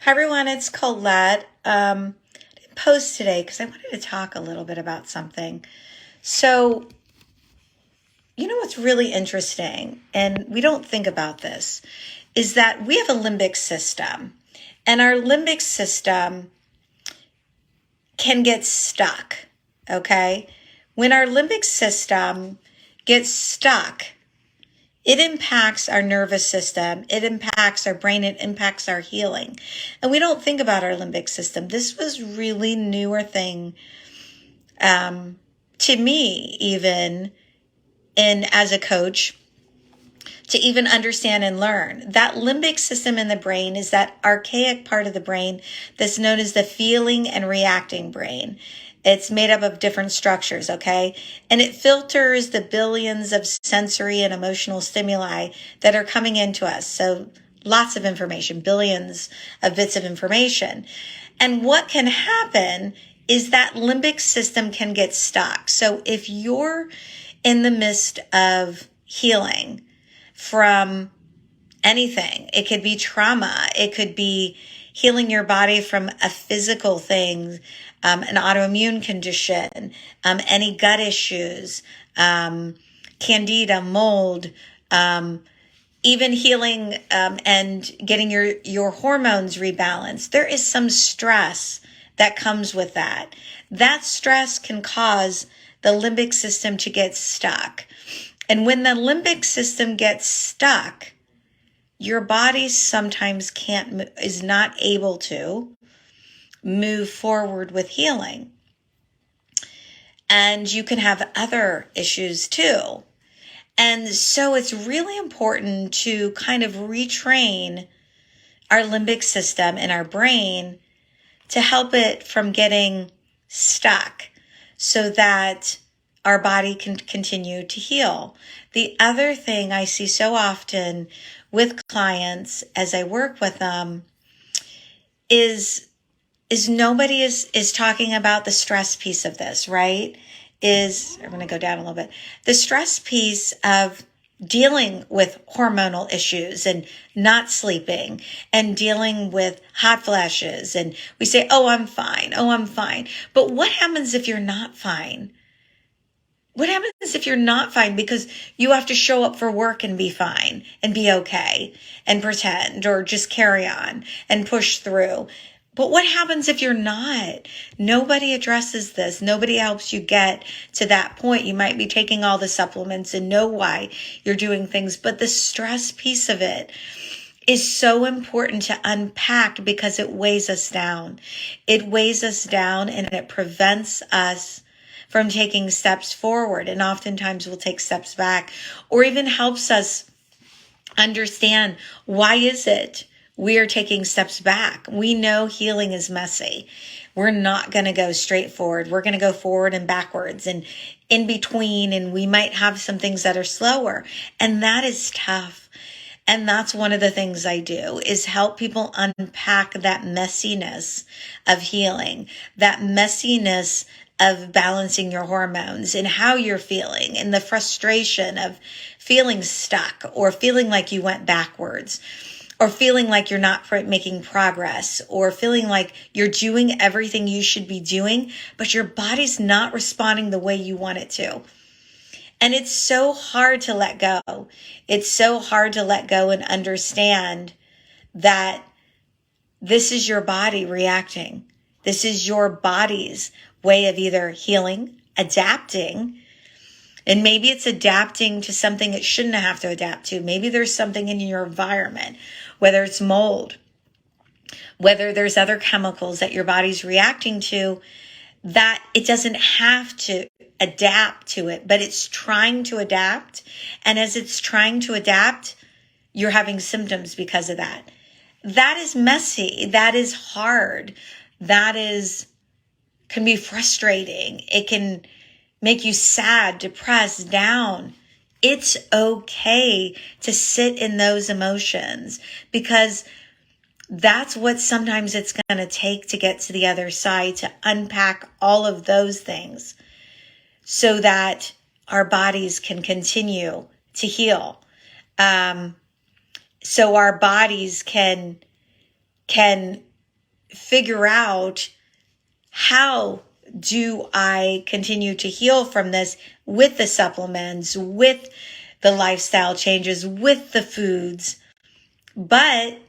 Hi everyone, it's Colette. I didn't post today because I wanted to talk a little bit about something. So, you know what's really interesting, and we don't think about this, is that we have a limbic system, and our limbic system can get stuck, okay? When our limbic system gets stuck, it impacts our nervous system, it impacts our brain, it impacts our healing. And we don't think about our limbic system. This was really newer thing to me, even as a coach, to even understand and learn. That limbic system in the brain is that archaic part of the brain that's known as the feeling and reacting brain. It's made up of different structures, okay? And it filters the billions of sensory and emotional stimuli that are coming into us. So lots of information, billions of bits of information. And what can happen is that limbic system can get stuck. So if you're in the midst of healing from anything, it could be trauma, it could be healing your body from a physical thing, an autoimmune condition, any gut issues, candida, mold, even healing and getting your hormones rebalanced. There is some stress that comes with that. That stress can cause the limbic system to get stuck. And when the limbic system gets stuck, your body sometimes is not able to move forward with healing. And you can have other issues too. And so it's really important to kind of retrain our limbic system in our brain to help it from getting stuck so that our body can continue to heal. The other thing I see so often with clients as I work with them is nobody is talking about the stress piece of this, right? I'm going to go down a little bit. The stress piece of dealing with hormonal issues and not sleeping and dealing with hot flashes. And we say, oh, I'm fine. Oh, I'm fine. But what happens if you're not fine? What happens if you're not fine because you have to show up for work and be fine and be okay and pretend or just carry on and push through? But what happens if you're not? Nobody addresses this. Nobody helps you get to that point. You might be taking all the supplements and know why you're doing things, but the stress piece of it is so important to unpack because it weighs us down. It weighs us down and it prevents us from taking steps forward. And oftentimes we'll take steps back, or even helps us understand, why is it we are taking steps back? We know healing is messy. We're not going to go straight forward. We're going to go forward and backwards and in between. And we might have some things that are slower. And that is tough. And that's one of the things I do, is help people unpack that messiness of healing, that messiness of balancing your hormones and how you're feeling, and the frustration of feeling stuck or feeling like you went backwards, or feeling like you're not making progress, or feeling like you're doing everything you should be doing, but your body's not responding the way you want it to. And it's so hard to let go. It's so hard to let go and understand that this is your body reacting. This is your body's way of either healing, adapting, and maybe it's adapting to something it shouldn't have to adapt to. Maybe there's something in your environment, whether it's mold, whether there's other chemicals that your body's reacting to, that it doesn't have to adapt to it, but it's trying to adapt. And as it's trying to adapt, you're having symptoms because of that. That is messy. That is hard. Can be frustrating. It can make you sad, depressed, down. It's okay to sit in those emotions, because that's what sometimes it's going to take to get to the other side, to unpack all of those things so that our bodies can continue to heal. So our bodies can figure out, how do I continue to heal from this with the supplements, with the lifestyle changes, with the foods? But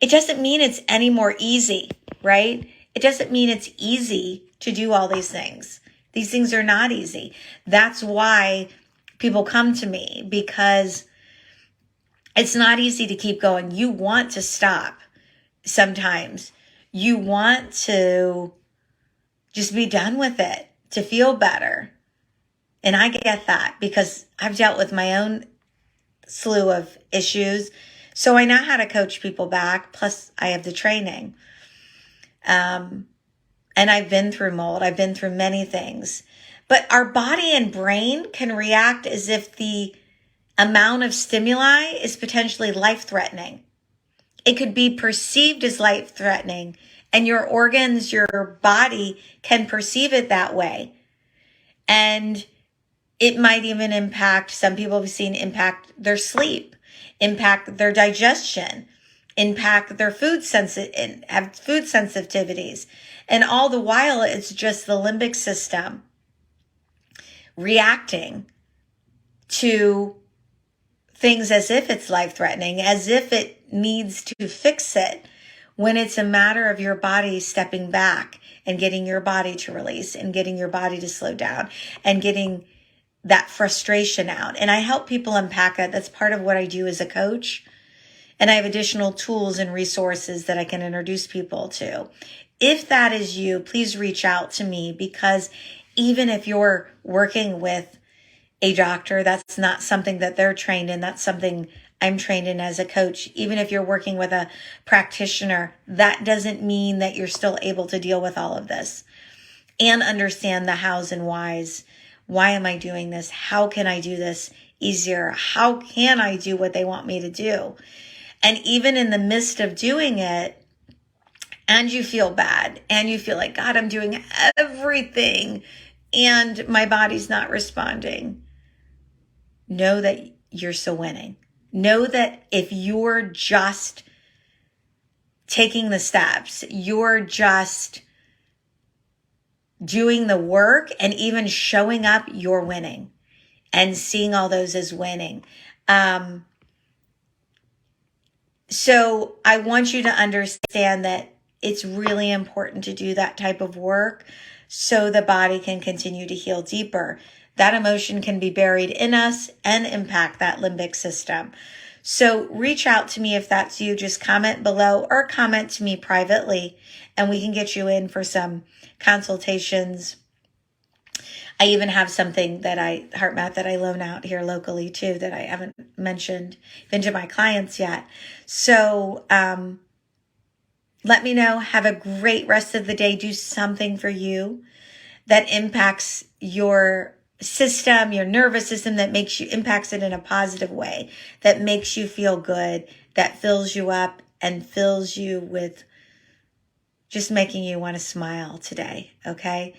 it doesn't mean it's any more easy, right? It doesn't mean it's easy to do all these things. These things are not easy. That's why people come to me, because it's not easy to keep going. You want to stop sometimes. You want to just be done with it, to feel better. And I get that because I've dealt with my own slew of issues. So I know how to coach people back. Plus I have the training. And I've been through mold. I've been through many things. But our body and brain can react as if the amount of stimuli is potentially life-threatening. It could be perceived as life-threatening, and your organs, your body can perceive it that way. And it might even impact, some people have seen impact their sleep, impact their digestion, impact their food sensitivities. And all the while, it's just the limbic system reacting to things as if it's life-threatening, as if it needs to fix it, when it's a matter of your body stepping back and getting your body to release and getting your body to slow down and getting that frustration out. And I help people unpack that. That's part of what I do as a coach. And I have additional tools and resources that I can introduce people to. If that is you, please reach out to me, because even if you're working with a doctor, that's not something that they're trained in. That's something I'm trained in as a coach. Even if you're working with a practitioner, that doesn't mean that you're still able to deal with all of this and understand the hows and whys. Why am I doing this? How can I do this easier? How can I do what they want me to do? And even in the midst of doing it, and you feel bad, and you feel like, God, I'm doing everything, and my body's not responding. Know that you're still winning. Know that if you're just taking the steps, you're just doing the work and even showing up, you're winning, and seeing all those as winning. So I want you to understand that it's really important to do that type of work so the body can continue to heal deeper. That emotion can be buried in us and impact that limbic system. So reach out to me if that's you. Just comment below or comment to me privately, and we can get you in for some consultations. I even have something that heart math that I loan out here locally too, that I haven't mentioned even to my clients yet. So let me know. Have a great rest of the day. Do something for you that impacts your system, your nervous system, that impacts it in a positive way, that makes you feel good, that fills you up and fills you with just making you want to smile today. Okay.